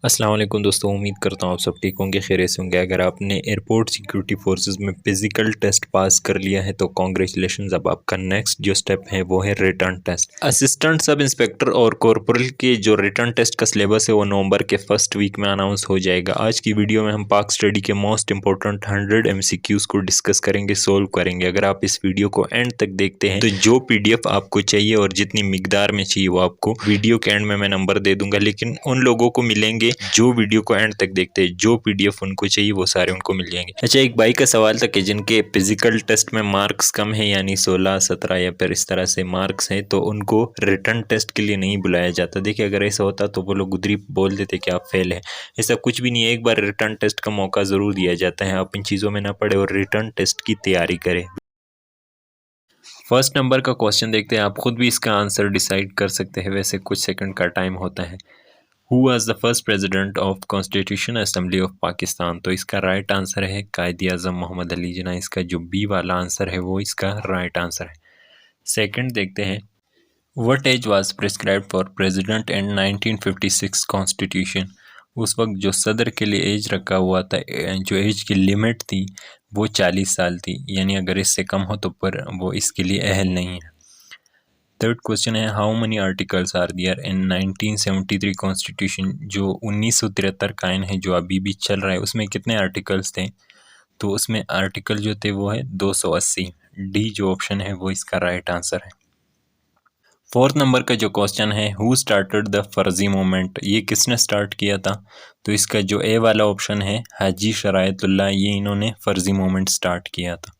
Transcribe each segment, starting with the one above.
अस्सलाम वालेकुम दोस्तों, उम्मीद करता हूँ आप सब ठीक होंगे, खैरियत से होंगे। अगर आपने एयरपोर्ट सिक्योरिटी फोर्सेस में फिजिकल टेस्ट पास कर लिया है तो कॉन्ग्रेचुलेशन। अब आपका नेक्स्ट जो स्टेप है वो है return test. Assistant sub inspector और कॉर्पोरल के जो रिटर्न टेस्ट का सिलेबस है वो नवंबर के फर्स्ट वीक में अनाउंस हो जाएगा। आज की वीडियो में हम पाक स्टडी के मोस्ट इंपॉर्टेंट 100 MCQs को डिस्कस करेंगे, सोल्व करेंगे। अगर आप इस वीडियो को एंड तक देखते हैं तो जो PDF आपको चाहिए और जितनी मिकदार में चाहिए वो आपको वीडियो के एंड में मैं नंबर दे दूंगा, लेकिन उन लोगों को मिलेंगे जो वीडियो को एंड तक देखते हैं। जो PDF उनको चाहिए वो सारे उनको मिल जाएंगे। अच्छा, एक भाई का सवाल था कि जिनके फिजिकल टेस्ट में मार्क्स कम है, यानी 16, 17 या फिर इस तरह से मार्क्स हैं, तो उनको रिटर्न टेस्ट के लिए नहीं बुलाया जाता। देखिए, अगर ऐसा होता तो वो लोग उधरी बोल देते कि आप फेल हैं। ऐसा कुछ भी नहीं है, एक बार रिटर्न टेस्ट का मौका ज़रूर दिया जाता है। आप इन चीज़ों में ना पड़े और रिटर्न टेस्ट की तैयारी करें। फर्स्ट नंबर का क्वेश्चन देखते हैं, आप खुद भी इसका आंसर डिसाइड कर सकते हैं, वैसे कुछ सेकंड का टाइम होता है। Who was the first president of constitution assembly of Pakistan? तो इसका राइट आंसर है कायद आज़म मोहम्मद अली जिन्ना। इसका जो बी वाला आंसर है वो इसका राइट आंसर है। सेकंड देखते हैं, what age was prescribed for president in 1956 constitution? उस वक्त जो सदर के लिए एज रखा हुआ था, जो एज की लिमिट थी वो 40 साल थी, यानी अगर इससे कम हो तो पर वो इसके लिए अहल नहीं है। थर्ड क्वेश्चन है, how many articles are there in 1973 constitution? जो 1973 का आइन है जो अभी भी चल रहा है, उसमें कितने आर्टिकल्स थे? तो उसमें आर्टिकल जो थे वो है 280। डी जो ऑप्शन है वो इसका राइट आंसर है। फोर्थ नंबर का जो क्वेश्चन है, हु स्टार्टेड द फर्जी मूवमेंट? ये किसने स्टार्ट किया था? तो इसका जो ए वाला ऑप्शन है हाजी शरायतुल्लाह, ये इन्होंने फर्जी मूवमेंट स्टार्ट किया था।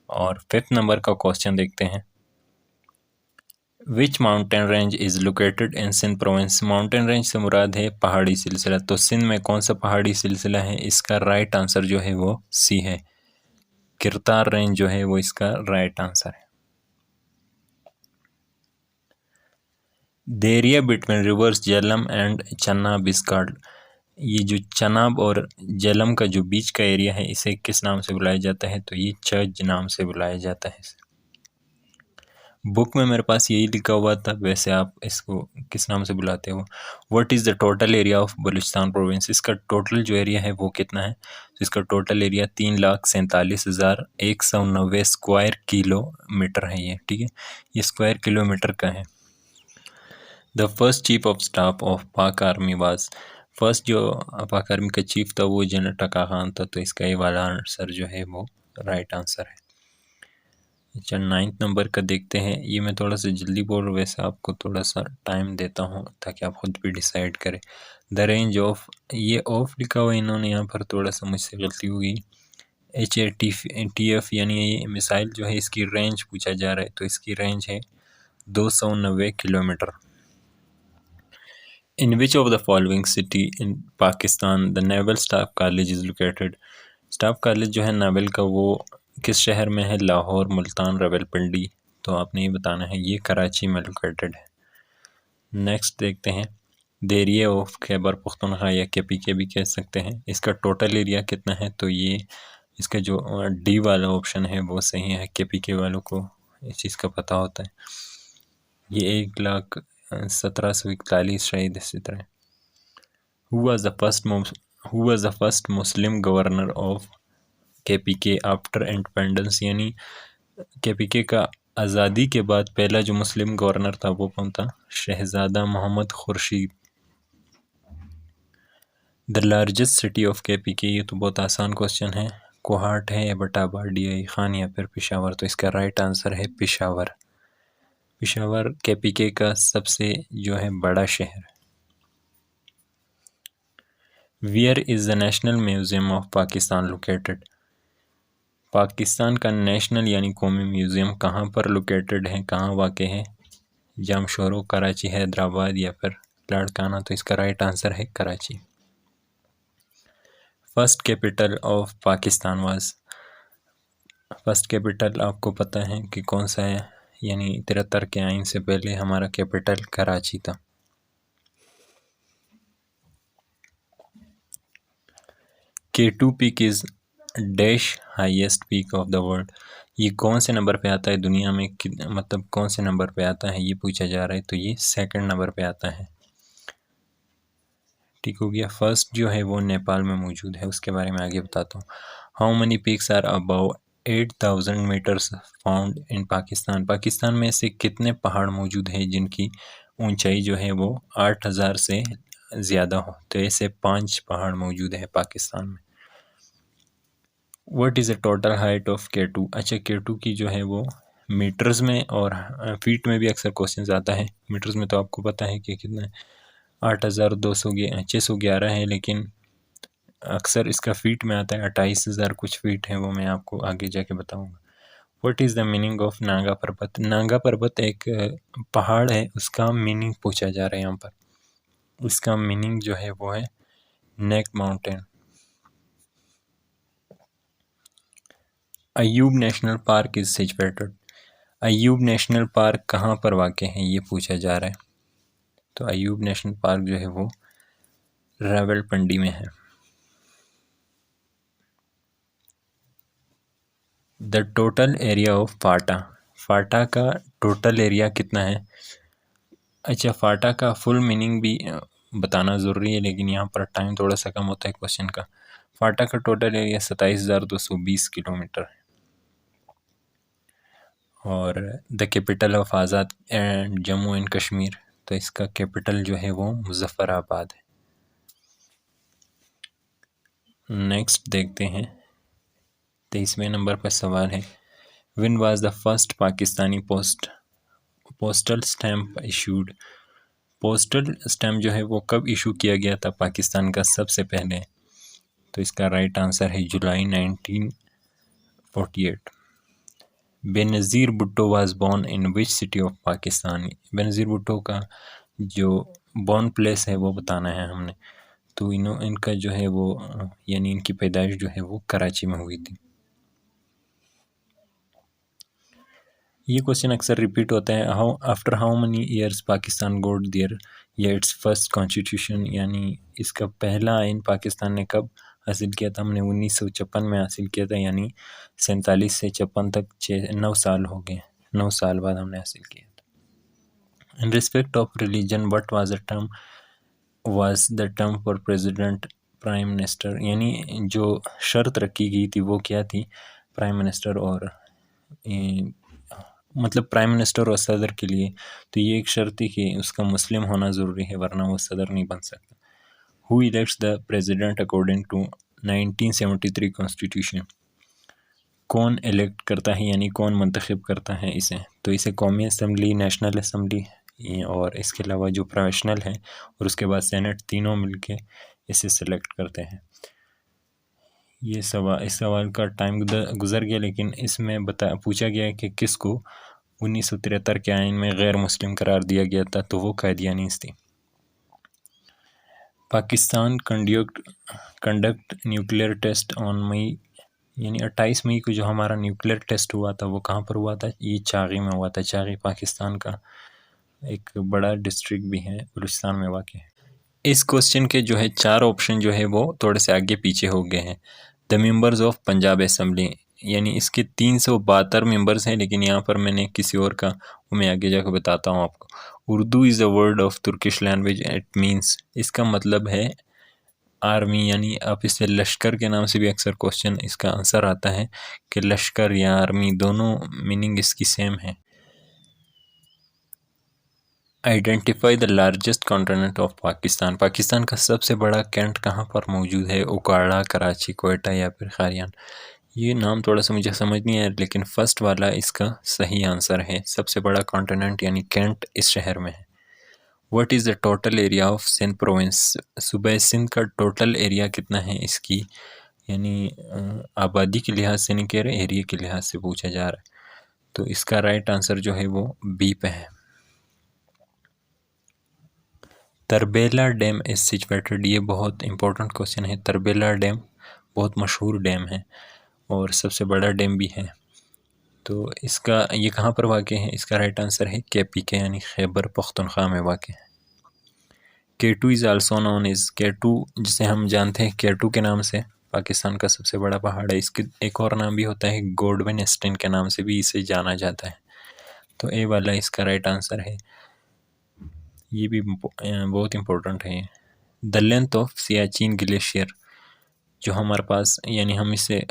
और फिफ्थ नंबर का क्वेश्चन देखते हैं, which mountain range is located in Sindh province? Mountain range से मुराद है पहाड़ी सिलसिला। तो सिंध में कौन सा पहाड़ी सिलसिला है? इसका राइट आंसर जो है वो सी है, किरतार रेंज जो है वो इसका राइट आंसर है। The area between reverse Jhelum and Chenab is called? ये जो चनाब और झेलम का जो बीच का एरिया है इसे किस नाम से बुलाया जाता है? तो ये चर्च नाम से बुलाया जाता है। बुक में मेरे पास यही लिखा हुआ था, वैसे आप इसको किस नाम से बुलाते हो? What is the total area of Balochistan province? इसका टोटल जो एरिया है वो कितना है? तो इसका टोटल एरिया 3,47,190 स्क्वायर किलोमीटर है ये, ठीक है, ये स्क्वायर किलोमीटर का है। The first chief of staff of पाक आर्मी वाज? फर्स्ट जो पाक आर्मी का चीफ था वो जनरल टका खान था, तो इसका ये वाला आंसर जो है वो राइट आंसर है। अच्छा, 9th नंबर का देखते हैं, ये मैं थोड़ा सा जल्दी बोल रहा हूँ, वैसे आपको थोड़ा सा टाइम देता हूँ ताकि आप खुद भी डिसाइड करें। द रेंज ऑफ, ये ऑफ लिखा हुआ है इन्होंने यहाँ पर, थोड़ा सा मुझसे गलती हुई। HATF यानी ये मिसाइल जो है इसकी रेंज पूछा जा रहा है, तो इसकी रेंज है 290 kilometre. In which of the following city in Pakistan the naval staff college is located? Staff college जो है नावल का वो किस शहर में है? लाहौर, मुल्तान, रावलपिंडी। तो आपने ये बताना है, ये कराची में लोकेटेड है। नेक्स्ट देखते हैं, the area of Khyber Pakhtunkhwa या KPK भी कह सकते हैं, इसका टोटल एरिया कितना है? तो ये इसका जो डी वाला ऑप्शन है वो सही है, KPK वालों को इस चीज़ का पता होता है। ये 1,17,41 शहीद इसी तरह। Who was the first Muslim governor of KPK after independence? यानी KPK का आज़ादी के बाद पहला जो मुस्लिम गवर्नर था वो कौन था? Shahzada Mohammad Khurshid. The largest city of KPK? ये तो बहुत आसान क्वेश्चन है, कोहाट है, एबटाबाद, खान या फिर पेशावर? तो इसका राइट आंसर है पेशावर। पेशावर KPK का सबसे जो है बड़ा शहर। Where is the national museum of Pakistan located? Pakistan का नेशनल यानी कौमी म्यूज़ियम कहाँ पर लोकेटेड है, कहाँ वाक़ है? जमशोरो, कराची, हैदराबाद या फिर लाड़काना? तो इसका राइट आंसर है Karachi. First capital of Pakistan was? First capital आपको पता है कि कौन सा है? यानी 73 के आइन से पहले हमारा कैपिटल कराची था। K2 peak is dash highest peak of the world? ये कौन से नंबर पे आता है दुनिया में, मतलब कौन से नंबर पे आता है ये पूछा जा रहा है, तो ये सेकंड नंबर पे आता है, ठीक हो गया। फर्स्ट जो है वो नेपाल में मौजूद है, उसके बारे में आगे बताता हूँ। How many peaks are above 8000 metres found in Pakistan. Pakistan में से कितने पहाड़ मौजूद हैं जिनकी ऊंचाई जो है वो 8000 से ज़्यादा हो। तो ऐसे 5 पहाड़ मौजूद हैं पाकिस्तान में। What is the total height of K2। अच्छा, K2 की जो है वो मीटर्स में और फीट में भी अक्सर क्वेश्चन आता है। मीटर्स में तो आपको पता है कि कितना है, 611 है, लेकिन अक्सर इसका फीट में आता है 28,000 कुछ फीट है, वो मैं आपको आगे जाके बताऊंगा। What is the meaning of Naga पर्वत। नागा पर्वत एक पहाड़ है, उसका मीनिंग पूछा जा रहा है यहाँ पर। उसका मीनिंग जो है वो है नेक mountain. Ayub national park is situated. Ayub national park कहाँ पर वाक़ है, ये पूछा जा रहा है। तो अयूब नेशनल पार्क जो है वो रावलपिंडी में है। द टोटल एरिया ऑफ फाटा। फाटा का टोटल एरिया कितना है। अच्छा, फाटा का फुल मीनिंग भी बताना ज़रूरी है, लेकिन यहाँ पर टाइम थोड़ा सा कम होता है क्वेश्चन का। फाटा का टोटल एरिया 27,220 किलोमीटर है। और the capital of Azad and Jammu and Kashmir. तो इसका कैपिटल जो है वो मुजफ्फराबाद है। नेक्स्ट देखते हैं, 23वें नंबर पर सवाल है, when was the first Pakistani postal stamp issued. Postal stamp जो है वो कब इशू किया गया था पाकिस्तान का सबसे पहले। तो इसका राइट आंसर है जुलाई 1948। Benazir Bhutto was born in which city of Pakistan. Benazir Bhutto का जो बॉर्न प्लेस है वो बताना है हमने। तो इनका जो है वो यानी इनकी पैदाइश जो है वो कराची में हुई थी। ये क्वेश्चन अक्सर रिपीट होता है, after how many years Pakistan got their या इट्स फर्स्ट कॉन्स्टिट्यूशन। यानी इसका पहला आइन पाकिस्तान ने कब हासिल किया था। हमने 1956 में हासिल किया था, यानी 47 से 56 तक 9 साल हो गए। 9 साल बाद हमने हासिल किया था। In respect of religion what was the term for president prime minister. यानी जो शर्त रखी गई थी वो क्या थी, प्राइम मिनिस्टर और मतलब प्राइम मिनिस्टर और सदर के लिए। तो ये एक शर्त थी कि उसका मुस्लिम होना ज़रूरी है, वरना वो सदर नहीं बन सकता। Who elects the president according to 1973 constitution. कौन इलेक्ट करता है, यानी कौन मंतखब करता है इसे। तो इसे कौमी असम्बली, नेशनल असम्बली और इसके अलावा जो प्रोफेशनल है और उसके बाद सेनेट, तीनों मिलके इसे सेलेक्ट करते हैं। इस सवाल का टाइम गुजर गया, लेकिन इसमें पूछा गया है कि किसको 1973 के आइन में गैर मुस्लिम करार दिया गया था। तो वो कादियानीस थी। Pakistan conduct nuclear test on May, यानी 28 मई को जो हमारा न्यूक्लियर टेस्ट हुआ था वो कहाँ पर हुआ था। ये चागी में हुआ था। चागी पाकिस्तान का एक बड़ा डिस्ट्रिक्ट भी है, बलूचिस्तान में वाक़ है। इस क्वेश्चन के जो है 4 ऑप्शन जो है वो थोड़े से आगे पीछे हो गए हैं। The members of Punjab assembly, यानी इसके 372 मेंबर्स हैं, लेकिन यहाँ पर मैंने किसी और का, वो मैं आगे जाकर बताता हूँ आपको। Urdu is a word of Turkish language, it means, इसका मतलब है आर्मी। यानी आप इसे लश्कर के नाम से भी अक्सर क्वेश्चन इसका आंसर आता है कि लश्कर या आर्मी, दोनों मीनिंग इसकी सेम है। Identify the largest continent of Pakistan. Pakistan का सबसे बड़ा कैंट कहाँ पर मौजूद है। उकाड़ा, कराची, कोयटा या फिर खारियान। ये नाम थोड़ा सा मुझे समझ नहीं आया, लेकिन फर्स्ट वाला इसका सही आंसर है। सबसे बड़ा कॉन्टिनेंट यानी कैंट इस शहर में है। What is the total area of Sindh province. सूबा सिंध का टोटल एरिया कितना है इसकी, यानी आबादी के लिहाज से नहीं कह रहे, एरिया के लिहाज से पूछा जा रहा है। तो इसका राइट आंसर जो है वो बी पे है। Tarbela dam is situated. ये बहुत इंपॉर्टेंट क्वेश्चन है। तरबेला डैम बहुत मशहूर डैम है और सबसे बड़ा डैम भी है। तो इसका ये कहाँ पर वाक़ है, इसका राइट आंसर है KPK, यानी खैबर पख्तूनख्वा में वाक़ है। K2 is also known is. K2 जिसे हम जानते हैं K2 के नाम से, पाकिस्तान का सबसे बड़ा पहाड़ है। इसके एक और नाम भी होता है, गोडविन स्टेन के नाम से भी इसे जाना जाता है। तो ए वाला इसका राइट आंसर है। ये भी बहुत इम्पोर्टेंट है। The length of Siachen glacier, जो हमारे पास, यानी हम इसे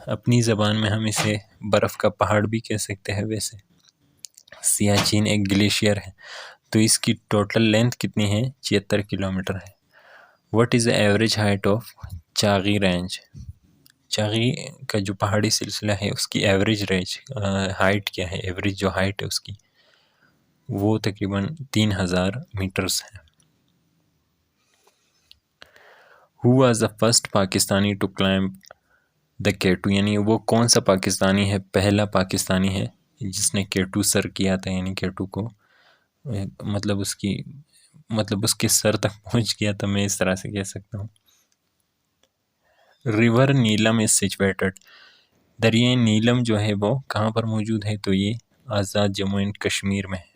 अपनी ज़बान में हम इसे बर्फ़ का पहाड़ भी कह सकते हैं, वैसे सियाचिन एक ग्लेशियर है। तो इसकी टोटल लेंथ कितनी है? 76 किलोमीटर है। What is the average height of Chagai range? Chagai का जो पहाड़ी सिलसिला है उसकी एवरेज रेंज हाइट क्या है? एवरेज जो हाइट है उसकी, वो तकरीबन 3000 मीटर्स है। Who was the first Pakistani to climb the K two, यानी वो कौन सा पाकिस्तानी है, पहला पाकिस्तानी है जिसने केटू सर किया था, यानी केटू को मतलब उसके सर तक पहुंच गया था, मैं इस तरह से कह सकता हूँ। रिवर नीलम इज सिचुएटेड, दरिया नीलम जो है वो कहाँ पर मौजूद है? तो ये आज़ाद जम्मू एंड कश्मीर में है।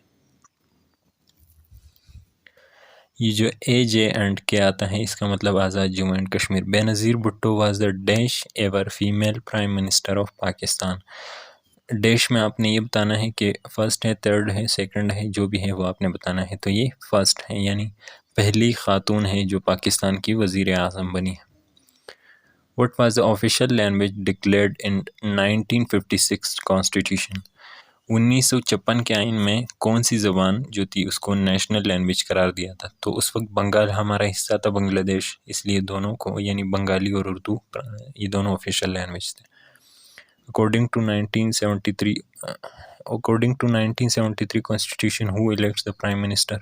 ये जो AJ&K आता है इसका मतलब Azad Jammu and Kashmir. Benazir Bhutto was the dash ever female prime minister of Pakistan. Dash में आपने ये बताना है कि फ़र्स्ट है, थर्ड है, सेकंड है, जो भी है वो आपने बताना है। तो ये फ़र्स्ट है, यानी पहली खातून है जो पाकिस्तान की वज़ीर आज़म बनी है। What was the official language declared in 1956 constitution? 1956 के आइन में कौन सी ज़बान जो थी उसको नेशनल लैंग्वेज करार दिया था? तो उस वक्त बंगाल हमारा हिस्सा था, बांग्लादेश, इसलिए दोनों को, यानी बंगाली और उर्दू, ये दोनों ऑफिशियल लैंग्वेज थे। According to 1973 constitution, who elects the prime minister?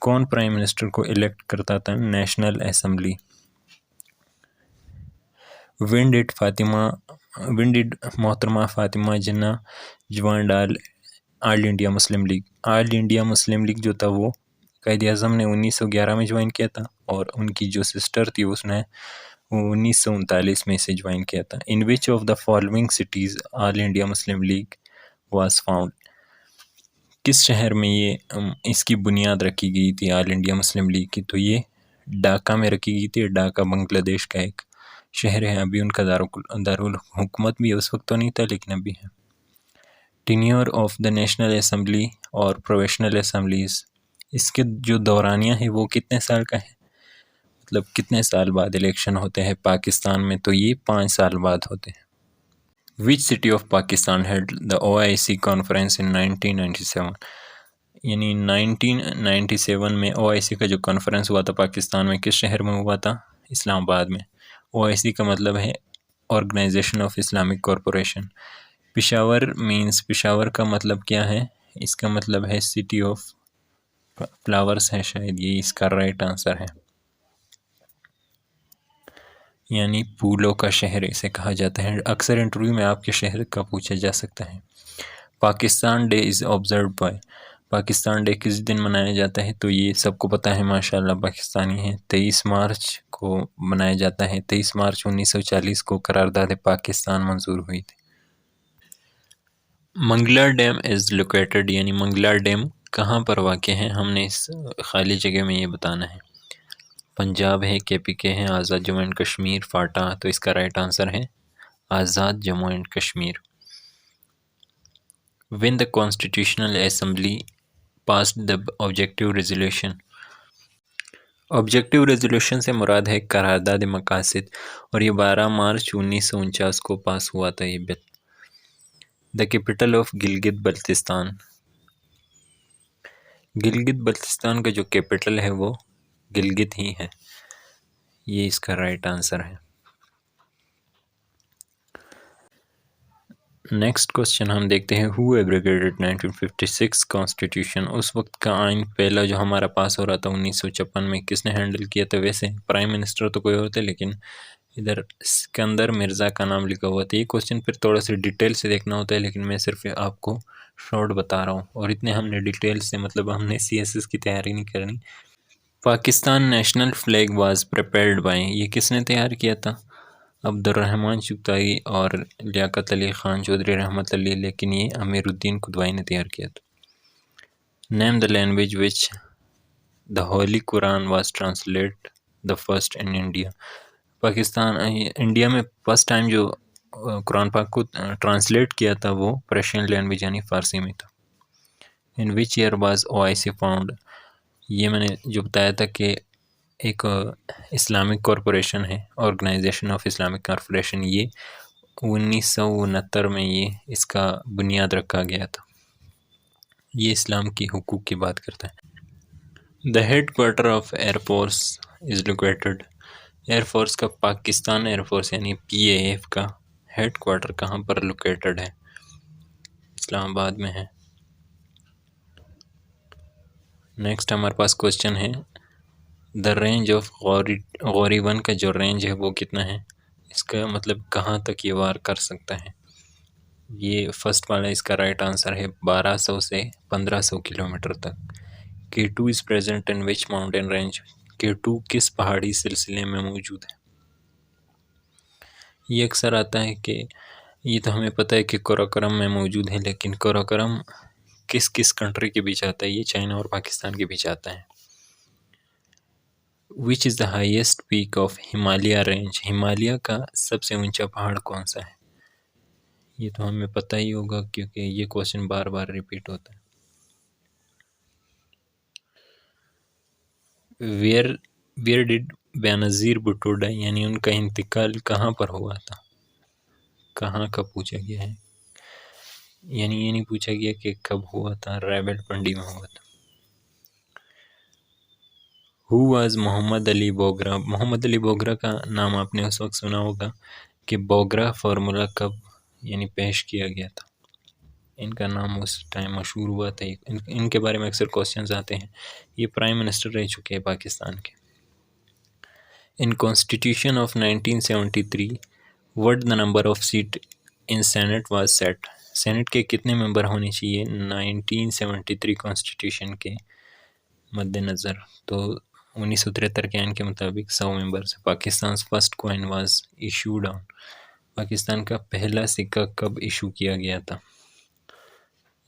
कौन प्राइम मिनिस्टर को इलेक्ट करता था नेशनल असम्बली? When did मोहतरमा Fatima Jinnah join all India Muslim league? All India Muslim league जो था वो कायद आज़म ने 1911 में ज्वाइन किया था, और उनकी जो सिस्टर थी उसने 1939 में इसे ज्वाइन किया था। In which of the following cities all India Muslim league was found? किस शहर में ये इसकी बुनियाद रखी गई थी ऑल इंडिया मुस्लिम लीग की? तो ये ढाका में रखी गई थी। ढाका बांग्लादेश का एक शहर है, अभी उनका दारुल हुकूमत भी है, उस वक्त तो नहीं था लेकिन अभी है। Tenure of the national assembly और प्रोविशनल असम्बलीज, इसके जो दौरानिया है वो कितने साल का है? मतलब कितने साल बाद इलेक्शन होते हैं पाकिस्तान में? तो ये 5 साल बाद होते हैं। विच city of Pakistan held the OIC conference in 1997? यानी 1997 में OIC का जो कॉन्फ्रेंस हुआ था पाकिस्तान में, किस शहर में हुआ था? इस्लामाबाद में। OIC का मतलब है organisation of Islamic corporation. Peshawar means, Peshawar का मतलब क्या है? इसका मतलब है सिटी ऑफ फ्लावर्स है, शायद ये इसका राइट आंसर है, यानी फूलों का शहर इसे कहा जाता है। अक्सर इंटरव्यू में आपके शहर का पूछा जा सकता है। Pakistan day is observe by, Pakistan day किस दिन मनाया जाता है? तो ये सबको पता है माशाल्लाह, पाकिस्तानी है, 23 मार्च को मनाया जाता है। 23 मार्च 1940 को करारदाद पाकिस्तान मंजूर हुई थी। मंगला डैम इज़ लोकेटेड, यानी मंगला डैम कहाँ पर वाक़ है? हमने इस खाली जगह में ये बताना है। पंजाब है, KPK है, आज़ाद जम्मू एंड कश्मीर, फाटा, तो इसका राइट आंसर है Azad Jammu and Kashmir. When the Constitutional Assembly passed the objective resolution, objective resolution से मुराद है करारदाद मकासद, और ये 12 मार्च 1949 को पास हुआ था ये bill. The capital of Gilgit Baltistan, Gilgit Baltistan का जो कैपिटल है वो गिलगित ही है, ये इसका राइट आंसर है। नेक्स्ट क्वेश्चन हम देखते हैं, हु एब्रोगेटेड 1956 कॉन्स्टिट्यूशन? उस वक्त का आइन पहला जो हमारा पास हो रहा था 1956 में, किसने हैंडल किया था? वैसे प्राइम मिनिस्टर तो कोई और थे, लेकिन इधर सिकंदर मिर्ज़ा का नाम लिखा हुआ था। ये क्वेश्चन फिर थोड़ा सा डिटेल से देखना होता है, लेकिन मैं सिर्फ आपको शॉर्ट बता रहा हूँ, और इतने हमने डिटेल से, मतलब हमने CSS की तैयारी नहीं करनी। Pakistan national flag was prepared by, ये किसने तैयार किया था? अब्दुर्रहमान चुगताई और लियाकत अली ख़ान चौधरी रहमत अली, लेकिन ये अमीरुद्दीन कुदवाई ने तैयार किया था। Name the language which the Holi Quran was translate the first in India, Pakistan India में फर्स्ट टाइम जो कुरान पाक को ट्रांसलेट किया था वो पर्शियन लैंग्वेज यानी फ़ारसी में था। In which year was OIC found, ये मैंने जो बताया था कि एक इस्लामिक कॉरपोरेशन है, ऑर्गेनाइजेशन ऑफ इस्लामिक कॉरपोरेशन। ये 1969 में ये इसका बुनियाद रखा गया था। ये इस्लाम की हुकूक की बात करता है। The head quarter of air force is located. Air force का, पाकिस्तान एयरफोर्स यानी PAF का हेड क्वार्टर कहाँ पर लोकेटेड है? इस्लामाबाद में है। नेक्स्ट हमारे पास क्वेश्चन है, द रेंज ऑफ गौरी 1 का जो रेंज है वो कितना है? इसका मतलब कहाँ तक ये वार कर सकता है? ये फर्स्ट वाला इसका राइट आंसर है 1200 से 1500 किलोमीटर तक। K2 is present in which mountain range? K2 किस पहाड़ी सिलसिले में मौजूद है? ये अक्सर आता है कि ये तो हमें पता है कि काराकोरम में मौजूद है, लेकिन काराकोरम किस किस कंट्री के बीच आता है? ये चाइना और पाकिस्तान के बीच आता है। विच is the highest peak of Himalaya range? Himalaya का सबसे ऊंचा पहाड़ कौन सा है? ये तो हमें पता ही होगा क्योंकि ये क्वेश्चन बार बार रिपीट होता है। Where did Benazir Bhutto die, यानी उनका इंतकाल कहाँ पर हुआ था? कहाँ का पूछा गया है, यानी ये नहीं पूछा गया कि कब हुआ था। रावलपिंडी में हुआ था। Who was Mohammad Ali Bogra? मोहम्मद अली बोगरा का नाम आपने उस वक्त सुना होगा कि बोगरा फार्मूला कब यानी पेश किया गया था। इनका नाम उस टाइम मशहूर हुआ था। इनके बारे में अक्सर क्वेश्चंस आते हैं। ये प्राइम मिनिस्टर रह चुके हैं पाकिस्तान के। In constitution of 1973 what the number of seat in senate was set? Senate के कितने मेंबर होने चाहिए 1973 कॉन्स्टिट्यूशन के मद्देनज़र? तो 1973 के आइन के मुताबिक 100 मेंबर से। Pakistan first coin was issued on? Pakistan का पहला सिक्का कब इशू किया गया था?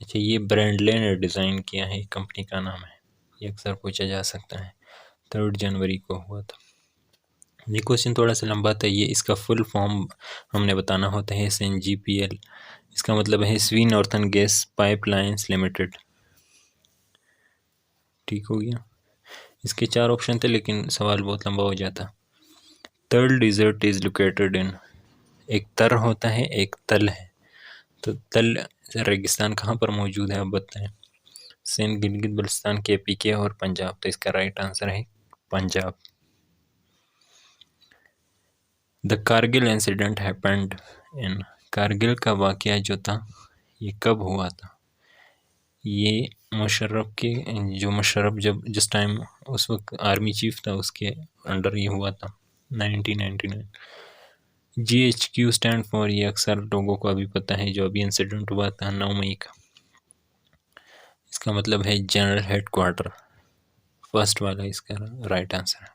अच्छा, ये ब्रैंडले ने डिज़ाइन किया है, कंपनी का नाम है। ये अक्सर पूछा जा सकता है। 3 जनवरी को हुआ था। ये क्वेश्चन थोड़ा सा लंबा था। ये इसका फुल फॉर्म हमने बताना होता है, SNGPL। इसका मतलब है स्वी नॉर्थन गैस पाइपलाइंस लिमिटेड। ठीक हो गया। इसके 4 ऑप्शन थे लेकिन सवाल बहुत लंबा हो जाता। तल डिज़र्ट इज़ लोकेटेड इन? एक तर होता है, एक तल है। तो तल रेगिस्तान कहाँ पर मौजूद है, आप बताएं। सिंध, गिलगित बल्तिस्तान, KPK और पंजाब। तो इसका राइट आंसर है Punjab. The Kargil incident happened in? Kargil का वाक़या जो था ये कब हुआ था? ये मुशर्रफ के, जो मुशर्रफ जब जिस टाइम उस वक्त आर्मी चीफ था उसके अंडर ये हुआ था, 1999। GHQ स्टैंड फॉर, ये अक्सर लोगों को अभी पता है, जो अभी इंसिडेंट हुआ था 9 मई का। इसका मतलब है जनरल हेड क्वार्टर। फर्स्ट वाला इसका राइट आंसर है।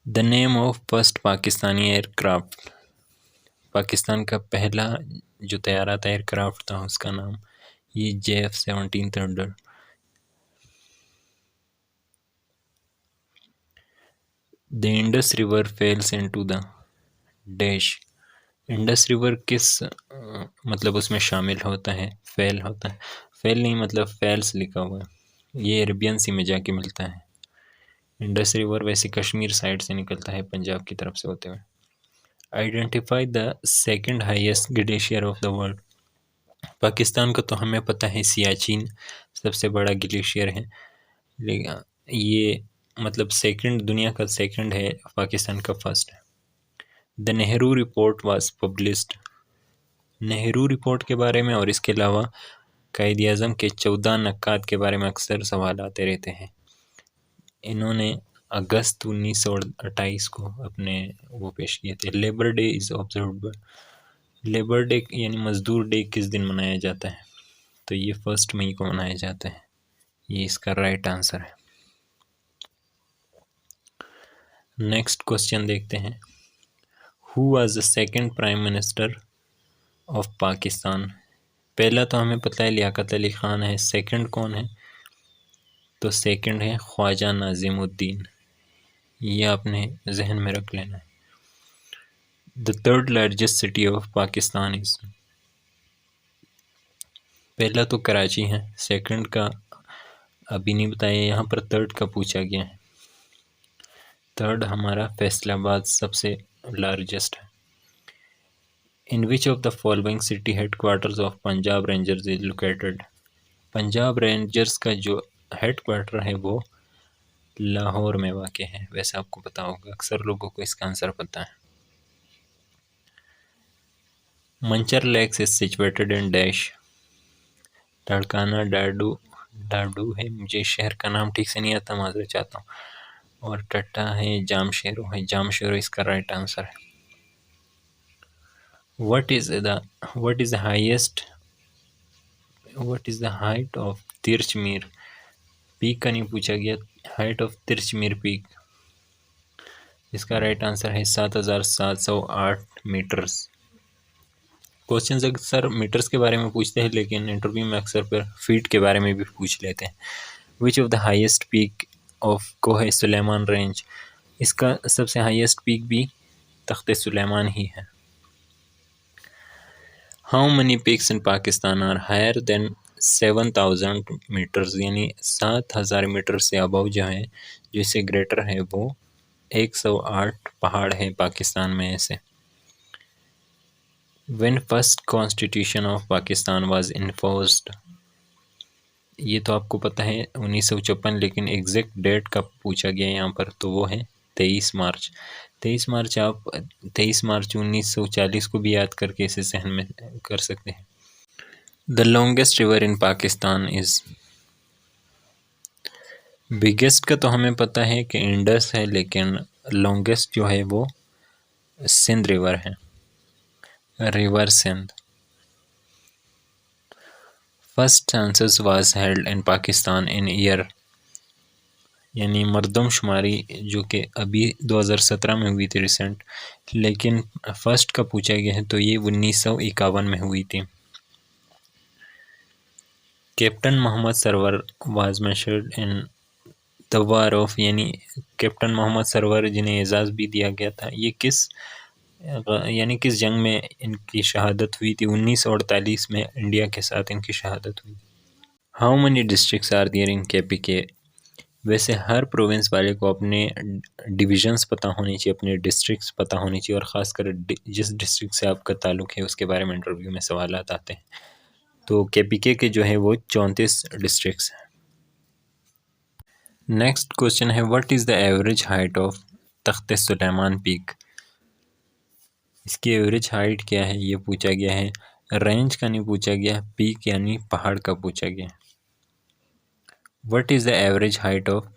The name of first Pakistani aircraft? Pakistan का पहला जो तैयारात एयरक्राफ्ट था उसका नाम, ये JF-17 thunder. The Indus river fails into the dash? Indus river किस मतलब उसमें शामिल होता है, फेल होता है? फेल नहीं, मतलब फेल्स लिखा हुआ है। ये अरेबियन सी में जाके मिलता है। इंडस रिवर वैसे कश्मीर साइड से निकलता है, पंजाब की तरफ से होते हुए। Identify the second highest glacier of the world? Pakistan का तो हमें पता है सियाचिन सबसे बड़ा ग्लेशियर है, लेकिन ये मतलब सेकंड, दुनिया का सेकंड है, पाकिस्तान का फर्स्ट है। The Nehru report was published? Nehru report के बारे में और इसके अलावा कायद आज़म के 14 नक्कात के बारे में अक्सर सवाल आते रहते हैं। इन्होंने अगस्त 1928 को अपने वो पेश किए थे। Labour day is observed. Labour day यानी मजदूर डे किस दिन मनाया जाता है? तो ये 1 मई को मनाया जाता है। ये इसका राइट आंसर है। नेक्स्ट क्वेश्चन देखते हैं। Who was the second prime minister of Pakistan? पहला तो हमें पता है लियाकत अली ख़ान है। सेकंड कौन है? तो सेकंड है ख्वाजा नाज़िमुद्दीन। ये आपने जहन में रख लेना है। The third largest city of Pakistan is? पहला तो कराची है, सेकंड का अभी नहीं बताया, यहाँ पर थर्ड का पूछा गया है। थर्ड हमारा फैसलाबाद सबसे लार्जेस्ट है। In which of the following city headquarters of Punjab rangers is located. Punjab rangers का जो हेडक्वार्टर है वो लाहौर में वाक़ है। वैसे आपको पता होगा, अक्सर लोगों को इसका आंसर पता है। Manchar lakes is situated in dash. Larkana Dadu Dadu है, मुझे शहर का नाम ठीक से नहीं आता, माजूर चाहता हूँ। और टट्टा है, जामशेरो है, जामशेरो इसका राइट आंसर है। What is the highest what is the height of Tirich Mir peak का नहीं पूछा गया, हाइट ऑफ तिरचमीर पीक, इसका राइट आंसर है 7,708 मीटर्स। क्वेश्चंस अक्सर मीटर्स के बारे में पूछते हैं, लेकिन इंटरव्यू में अक्सर फिर फीट के बारे में भी पूछ लेते हैं। Which of the highest peak of Koh Suleman range, इसका सबसे हाईएस्ट पीक भी तख्त सुलेमान ही है। How many peaks in Pakistan are higher than 7,000 metres, यानी 7,000 मीटर से अबव जो है, जो इससे ग्रेटर है, वो 108 पहाड़ है पाकिस्तान में ऐसे। When first constitution of Pakistan was enforced, ये तो आपको पता है 1954, लेकिन एग्जैक्ट डेट कब पूछा गया यहाँ पर, तो वो है 23 मार्च। 23 मार्च, आप 23 मार्च 1940 को भी याद करके इसे सहन में कर सकते हैं। The longest river in Pakistan is, biggest का तो हमें पता है कि इंडस है, लेकिन लॉन्गेस्ट जो है वो सिंध रिवर है, river Sindh. First census was held in Pakistan in year, यानी मरदमशुमारी जो कि अभी 2017 में हुई थी रिसेंट, लेकिन फर्स्ट का पूछा गया है तो ये 1951 में हुई थी। Captain Mohammad Sarwar was mentioned in the war of, यानी कैप्टन मोहम्मद सरवर जिन्हें एजाज़ भी दिया गया था, ये यानी किस जंग में इनकी शहादत हुई थी। 1948 में इंडिया के साथ इनकी शहादत हुई। How many districts are there in KPK, वैसे हर प्रोविंस वाले को अपने डिविजन्स पता होनी चाहिए, अपने डिस्ट्रिक्ट्स पता होनी चाहिए, और ख़ासकर जिस डिस्ट्रिक्ट से आपका ताल्लुक़ है उसके बारे में इंटरव्यू में सवालात आते हैं। तो KPK के जो है वो 34 डिस्ट्रिक्ट्स हैं। नेक्स्ट क्वेश्चन है, what is the average height of Takht Suleman peak, इसकी एवरेज हाइट क्या है ये पूछा गया है। रेंज का नहीं पूछा गया, पीक यानी पहाड़ का पूछा गया। What is the average height of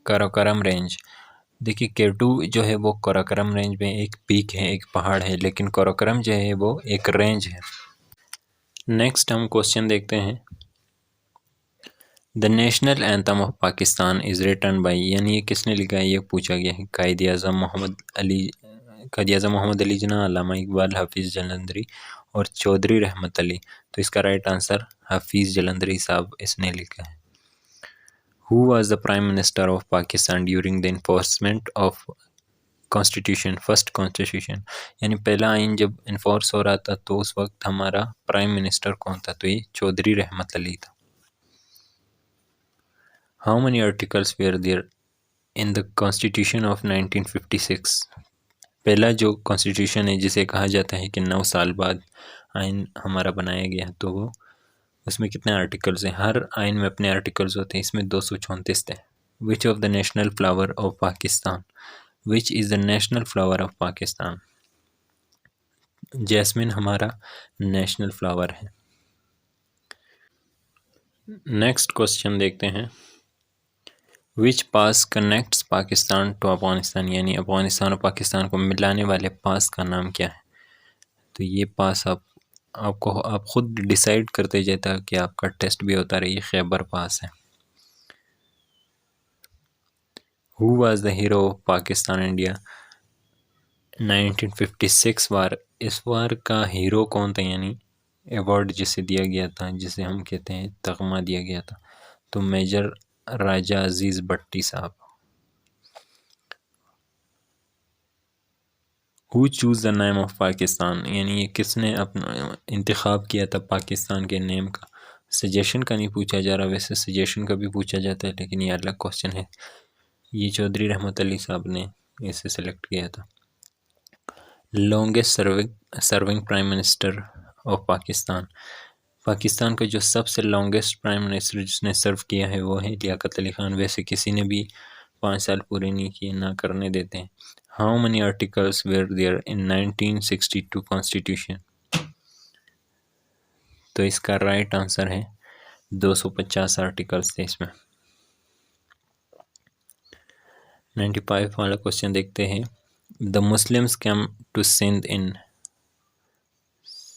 Karakoram range, देखिए K2 जो है वो कराकोरम रेंज में एक पीक है, एक पहाड़ है, लेकिन कराकोरम जो है वो एक रेंज है। नेक्स्ट हम क्वेश्चन देखते हैं, the national anthem of Pakistan is written by, यानी ये किसने लिखा है ये पूछा गया है। कायद-ए-आज़म मोहम्मद अली जिन्ना, अल्लामा इकबाल, हाफिज़ जलंधरी और चौधरी रहमत अली। तो इसका राइट आंसर हाफिज़ जलंधरी साहब इसने लिखा है। Who was the prime minister of Pakistan during the enforcement of constitution, first constitution, यानी पहला आइन जब इन्फोर्स हो रहा था तो उस वक्त हमारा प्राइम मिनिस्टर कौन था, तो ये चौधरी रहमत अली था। How many articles were there in the constitution of 1956, पहला जो कॉन्स्टिट्यूशन है जिसे कहा जाता है कि 9 साल बाद आइन हमारा बनाया गया, तो वो उसमें कितने आर्टिकल्स हैं, हर आइन में अपने आर्टिकल्स होते हैं, इसमें 234 थे। Which of the national flower of Pakistan, which is the national flower of Pakistan, jasmine हमारा नेशनल फ्लावर है। नेक्स्ट क्वेश्चन देखते हैं, which pass connects Pakistan to Afghanistan, यानी अफगानिस्तान और पाकिस्तान को मिलाने वाले पास का नाम क्या है। तो ये पास आप खुद डिसाइड करते जाता कि आपका टेस्ट भी होता रही, खैबर पास है। Who was the hero of Pakistan India 1956 वार, इस वार का हीरो कौन था, यानी अवार्ड जिसे दिया गया था, जिसे हम कहते हैं तगमा दिया गया था, तो मेजर राजा अजीज़ भट्टी साहब। Who choose the name of Pakistan, यानी ये किसने अपना इंतखाब किया था पाकिस्तान के नेम का, सजेशन का नहीं पूछा जा रहा, वैसे सजेशन का भी पूछा जाता है लेकिन ये अलग क्वेश्चन है। ये चौधरी रहमत अली साहब ने इसे सेलेक्ट किया था। Longest serving prime minister of Pakistan. Pakistan का जो सबसे लॉन्गेस्ट प्राइम मिनिस्टर जिसने सर्व किया है वो है लियाकत अली खान। वैसे किसी ने भी 5 साल पूरे नहीं किए, ना करने देते हैं। How many articles were there in 1962 constitution. तो इसका राइट आंसर है 250 आर्टिकल्स थे इसमें। 95 वाला क्वेश्चन देखते हैं। The Muslims come to Sindh in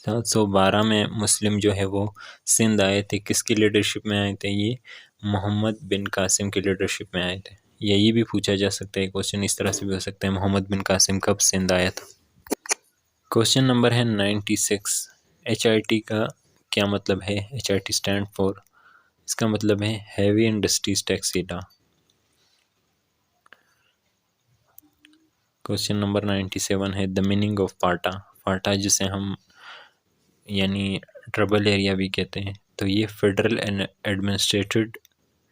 712 में मुस्लिम जो है वो सिंध आए थे। किसकी लीडरशिप में आए थे? ये मोहम्मद बिन कासिम की लीडरशिप में आए थे। या ये भी पूछा जा सकता है, क्वेश्चन इस तरह से भी हो सकता है, मोहम्मद बिन कासिम कब सिंध आया था। क्वेश्चन नंबर है 96। HIT का क्या मतलब है? HIT स्टैंड फॉर, इसका मतलब है heavy industries taxi law. Question number 97 है द मीनिंग ऑफ फाटा। फाटा जिसे हम यानी ट्रबल एरिया भी कहते हैं, तो ये federal and administrated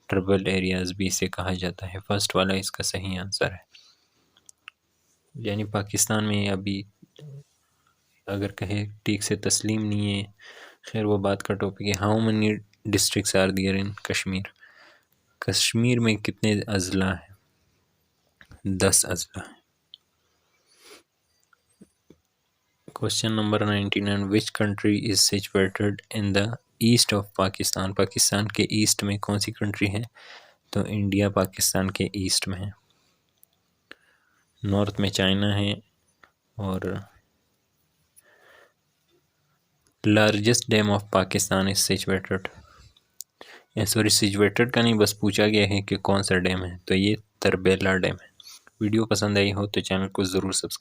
trouble areas भी इसे कहा जाता है। फर्स्ट वाला इसका सही आंसर है। यानी पाकिस्तान में अभी अगर कहे ठीक से तस्लीम नहीं है, खैर वो बात का टॉपिक है। How many districts are there in Kashmir. Kashmir में कितने अजला हैं? 10 अजला। Question number 99। Which country is situated in the east of Pakistan. Pakistan के ईस्ट में कौन सी कंट्री है? तो इंडिया पाकिस्तान के ईस्ट में है। नॉर्थ में चाइना है और largest dam of Pakistan is situated, sorry situated का नहीं, बस पूछा गया है कि कौन सा डैम है, तो ये तरबेला डैम है। वीडियो पसंद आई हो तो चैनल को ज़रूर सब्सक्राइब